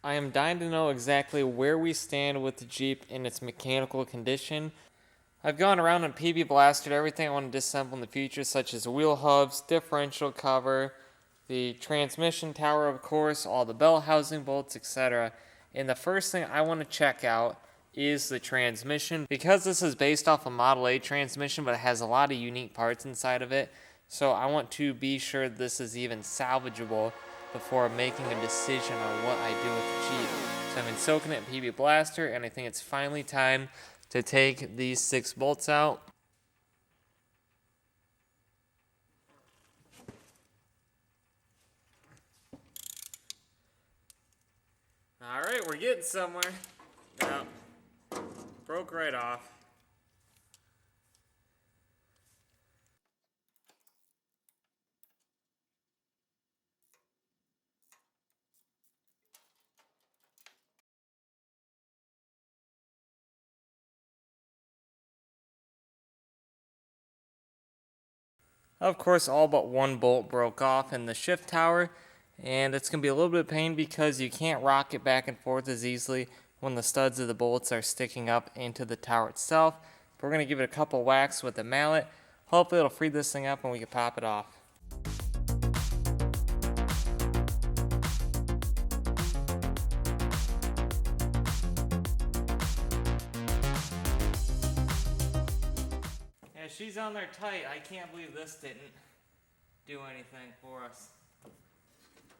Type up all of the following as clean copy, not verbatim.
I am dying to know exactly where we stand with the Jeep in its mechanical condition. I've gone around and PB blasted everything I want to disassemble in the future, such as wheel hubs, differential cover, the transmission tower, of course, all the bell housing bolts, etc. And the first thing I want to check out is the transmission. Because this is based off a Model A transmission, but it has a lot of unique parts inside of it, so I want to be sure this is even salvageable before making a decision on what I do with the Jeep. So I've been soaking it in PB Blaster, and I think it's finally time to take these 6 bolts out. Alright, we're getting somewhere. Now, broke right off. Of course, all but one bolt broke off in the shift tower, and it's going to be a little bit of pain because you can't rock it back and forth as easily when the studs of the bolts are sticking up into the tower itself. But we're going to give it a couple whacks with the mallet. Hopefully it'll free this thing up and we can pop it off. Yeah, she's on there tight. I can't believe this didn't do anything for us.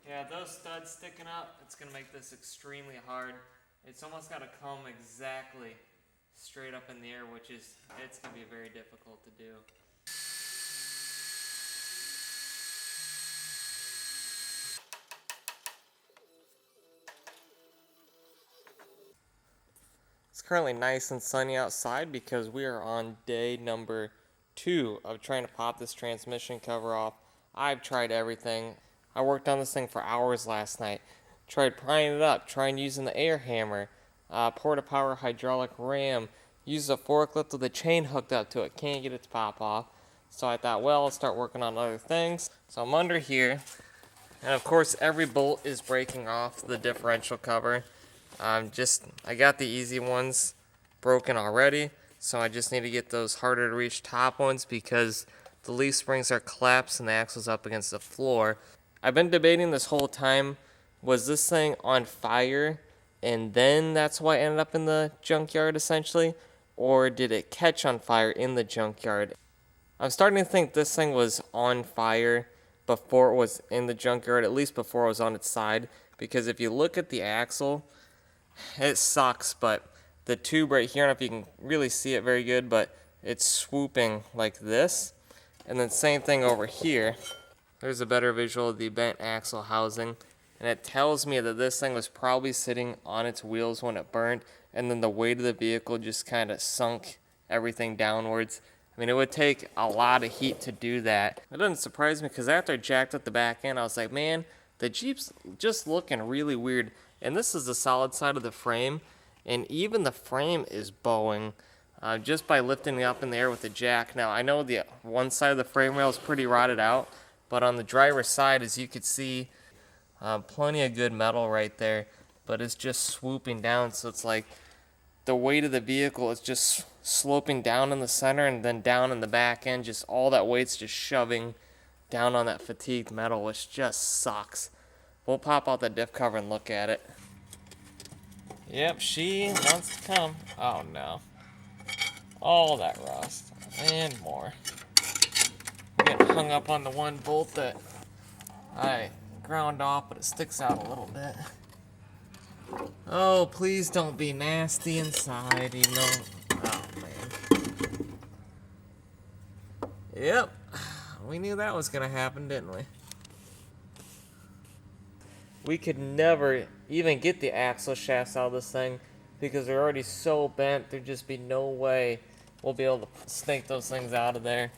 Yeah, those studs sticking up, it's going to make this extremely hard. It's almost got to come exactly straight up in the air, which is, it's going to be very difficult to do. It's currently nice and sunny outside because we are on day number 2 of trying to pop this transmission cover off. I've tried everything. I worked on this thing for hours last night. Tried prying it up, trying using the air hammer, porta-power hydraulic ram, used a forklift with a chain hooked up to it. Can't get it to pop off. So I thought, well, I'll start working on other things. So I'm under here, and of course every bolt is breaking off the differential cover. I got the easy ones broken already, so I just need to get those harder to reach top ones because the leaf springs are collapsed and the axle's up against the floor. I've been debating this whole time, was this thing on fire and then that's why it ended up in the junkyard essentially, or did it catch on fire in the junkyard? I'm starting to think this thing was on fire before it was in the junkyard, at least before it was on its side, because if you look at the axle, it sucks, but the tube right here, I don't know if you can really see it very good, but it's swooping like this. And then same thing over here. There's a better visual of the bent axle housing, and it tells me that this thing was probably sitting on its wheels when it burned, and then the weight of the vehicle just kind of sunk everything downwards. I mean, it would take a lot of heat to do that. It doesn't surprise me because after I jacked up the back end, I was like, man, the Jeep's just looking really weird. And this is the solid side of the frame, and even the frame is bowing just by lifting it up in the air with the jack. Now, I know the one side of the frame rail is pretty rotted out, but on the driver's side, as you can see, plenty of good metal right there, but it's just swooping down, so it's like the weight of the vehicle is just sloping down in the center and then down in the back end. Just all that weight's just shoving down on that fatigued metal, which just sucks. We'll pop out the diff cover and look at it. Yep, she wants to come. Oh no. All that rust. And more. I'm getting hung up on the one bolt that I ground off, but it sticks out a little bit. Oh, please don't be nasty inside, even though... Oh, man. Yep. We knew that was going to happen, didn't we? We could never even get the axle shafts out of this thing because they're already so bent, there'd just be no way we'll be able to snake those things out of there.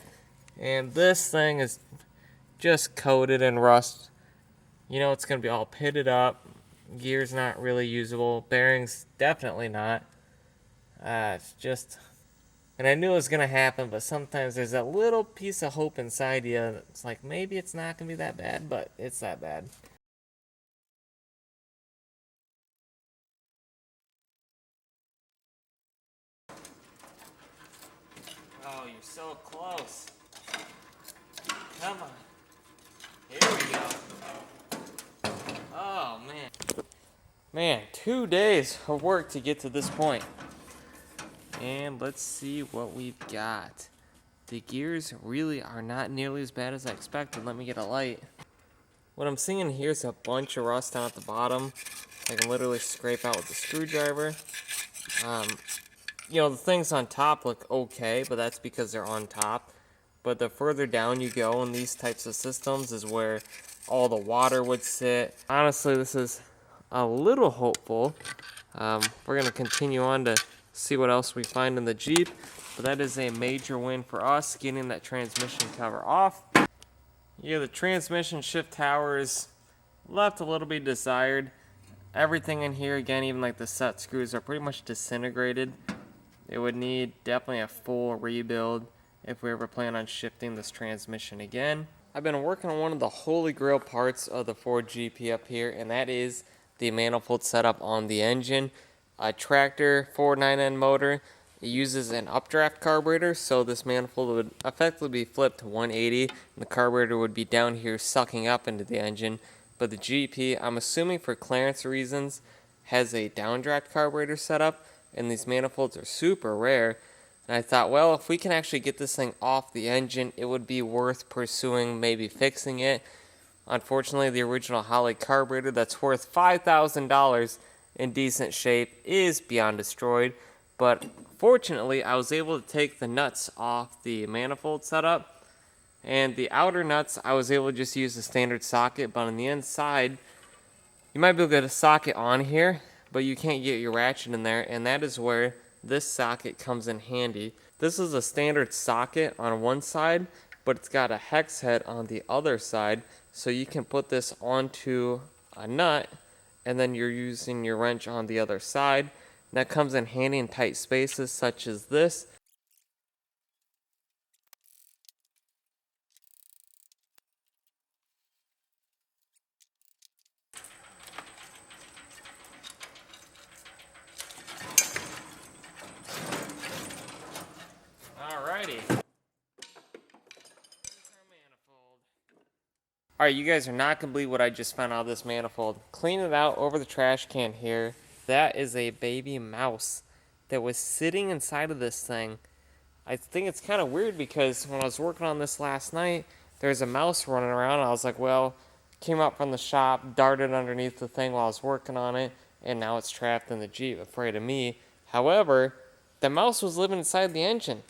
And this thing is just coated in rust. You know, it's going to be all pitted up. Gear's not really usable. Bearings, definitely not. It's just... And I knew it was going to happen, but sometimes there's that little piece of hope inside you. It's like, maybe it's not going to be that bad, but it's that bad. so close. Come on. Here we go. Oh, man. Man, 2 days of work to get to this point. And let's see what we've got. The gears really are not nearly as bad as I expected. Let me get a light. What I'm seeing here is a bunch of rust down at the bottom. I can literally scrape out with a screwdriver. The things on top look okay, but that's because they're on top. But the further down you go in these types of systems is where all the water would sit. Honestly, this is a little hopeful. We're going to continue on to see what else we find in the Jeep. But that is a major win for us, getting that transmission cover off. Yeah, the transmission shift tower is left a little bit desired. Everything in here, again, even like the set screws, are pretty much disintegrated. It would need definitely a full rebuild if we ever plan on shifting this transmission again. I've been working on one of the holy grail parts of the Ford GP up here, and that is the manifold setup on the engine. A tractor 4.9N motor. It uses an updraft carburetor, so this manifold would effectively be flipped to 180, and the carburetor would be down here sucking up into the engine. But the GP, I'm assuming for clearance reasons, has a downdraft carburetor setup, and these manifolds are super rare. And I thought, well, if we can actually get this thing off the engine, it would be worth pursuing maybe fixing it. Unfortunately, the original Holley carburetor that's worth $5,000 in decent shape is beyond destroyed. But fortunately, I was able to take the nuts off the manifold setup. And the outer nuts, I was able to just use the standard socket. But on the inside, you might be able to get a socket on here, but you can't get your ratchet in there. And that is where this socket comes in handy. This is a standard socket on one side, but it's got a hex head on the other side. So you can put this onto a nut, and then you're using your wrench on the other side. And that comes in handy in tight spaces such as this. Alrighty. Alright, you guys are not going to believe what I just found out of this manifold. Clean it out over the trash can here. That is a baby mouse that was sitting inside of this thing. I think it's kind of weird because when I was working on this last night, there's a mouse running around. And I was like, well, came up from the shop, darted underneath the thing while I was working on it, and now it's trapped in the Jeep, afraid of me. However, the mouse was living inside the engine.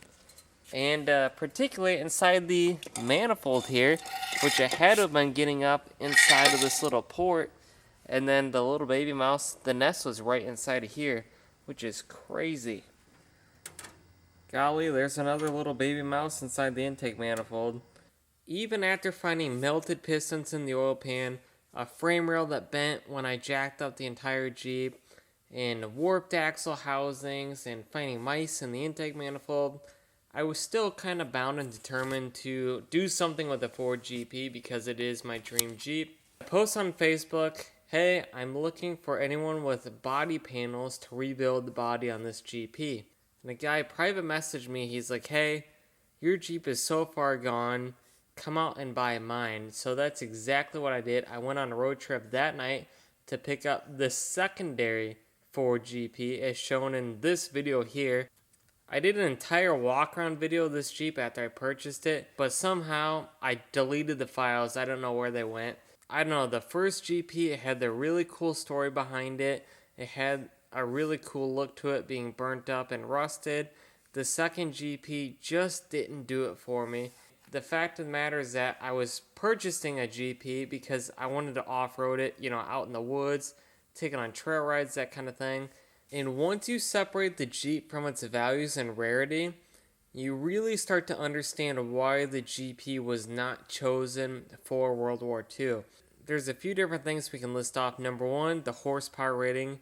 And particularly inside the manifold here, which it had to have been getting up inside of this little port. And then the little baby mouse, the nest was right inside of here, which is crazy. Golly, there's another little baby mouse inside the intake manifold. Even after finding melted pistons in the oil pan, a frame rail that bent when I jacked up the entire Jeep, and warped axle housings, and finding mice in the intake manifold, I was still kind of bound and determined to do something with the Ford GP because it is my dream Jeep. I post on Facebook, hey, I'm looking for anyone with body panels to rebuild the body on this GP. And a guy private messaged me, he's like, hey, your Jeep is so far gone, come out and buy mine. So that's exactly what I did. I went on a road trip that night to pick up the secondary Ford GP as shown in this video here. I did an entire walk around video of this Jeep after I purchased it, but somehow I deleted the files. I don't know where they went. I don't know, the first GP, it had the really cool story behind it. It had a really cool look to it being burnt up and rusted. The second GP just didn't do it for me. The fact of the matter is that I was purchasing a GP because I wanted to off-road it, out in the woods, taking on trail rides, that kind of thing. And once you separate the Jeep from its values and rarity, you really start to understand why the GP was not chosen for World War II. There's a few different things we can list off. Number one, the horsepower rating.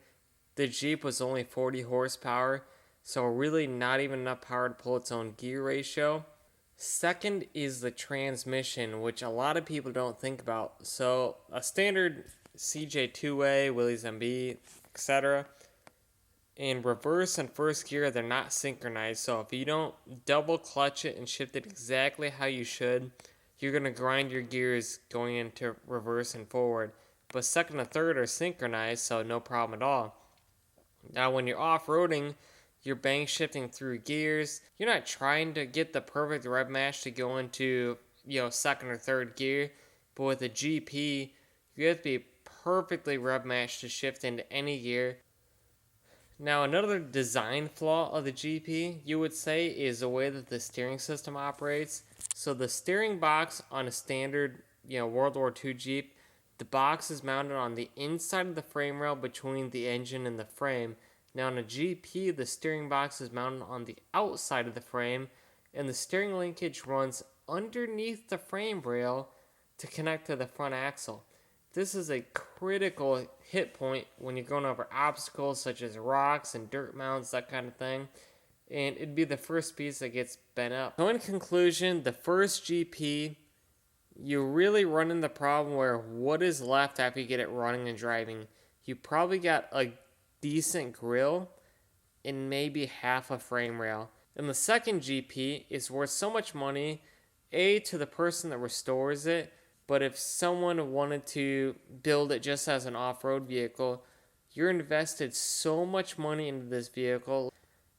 The Jeep was only 40 horsepower, so really not even enough power to pull its own gear ratio. Second is the transmission, which a lot of people don't think about. So a standard CJ2-way, Willys MB, etc., In reverse and first gear, they're not synchronized. So if you don't double clutch it and shift it exactly how you should, you're going to grind your gears going into reverse and forward. But second and third are synchronized, so no problem at all. Now, when you're off-roading, you're bank shifting through gears. You're not trying to get the perfect rev match to go into, second or third gear. But with a GP, you have to be perfectly rev matched to shift into any gear. Now, another design flaw of the GP, you would say, is the way that the steering system operates. So the steering box on a standard, World War II Jeep, the box is mounted on the inside of the frame rail between the engine and the frame. Now, on a GP, the steering box is mounted on the outside of the frame, and the steering linkage runs underneath the frame rail to connect to the front axle. This is a critical hit point when you're going over obstacles such as rocks and dirt mounds, that kind of thing. And it'd be the first piece that gets bent up. So in conclusion, the first GP, you really run into the problem where what is left after you get it running and driving? You probably got a decent grill and maybe half a frame rail. And the second GP is worth so much money, A, to the person that restores it, but if someone wanted to build it just as an off-road vehicle, you're invested so much money into this vehicle.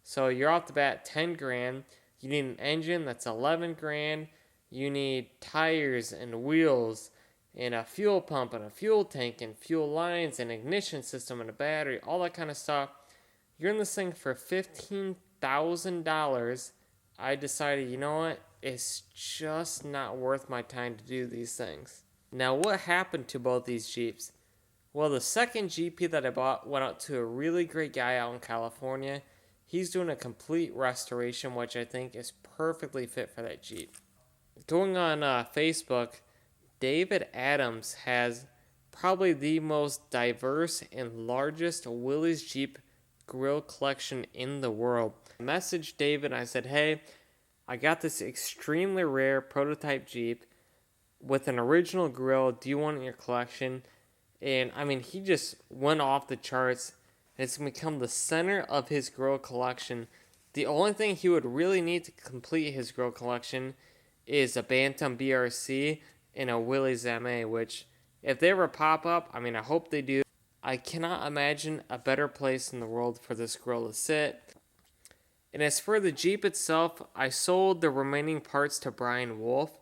So you're off the bat 10 grand. You need an engine that's 11 grand. You need tires and wheels and a fuel pump and a fuel tank and fuel lines and ignition system and a battery, all that kind of stuff. You're in this thing for $15,000. I decided, you know what? It's just not worth my time to do these things. Now, what happened to both these Jeeps? Well, the second GP that I bought went out to a really great guy out in California. He's doing a complete restoration, which I think is perfectly fit for that Jeep. Going on Facebook, David Adams has probably the most diverse and largest Willys Jeep grill collection in the world. I messaged David and I said, hey, I got this extremely rare prototype Jeep with an original grill. Do you want it in your collection? And I mean, he just went off the charts. And it's going to become the center of his grill collection. The only thing he would really need to complete his grill collection is a Bantam BRC and a Willys MA, which if they ever pop up, I mean, I hope they do. I cannot imagine a better place in the world for this grill to sit. And as for the Jeep itself, I sold the remaining parts to Brian Wolf.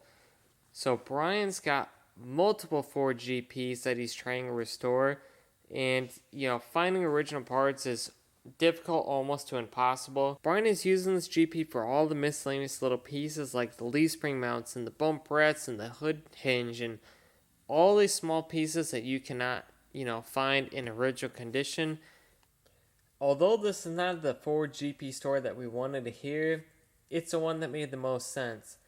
So Brian's got multiple Ford GPs that he's trying to restore. And, finding original parts is difficult, almost to impossible. Brian is using this GP for all the miscellaneous little pieces like the leaf spring mounts and the bumperettes and the hood hinge and all these small pieces that you cannot, find in original condition. Although this is not the Ford GP story that we wanted to hear, it's the one that made the most sense.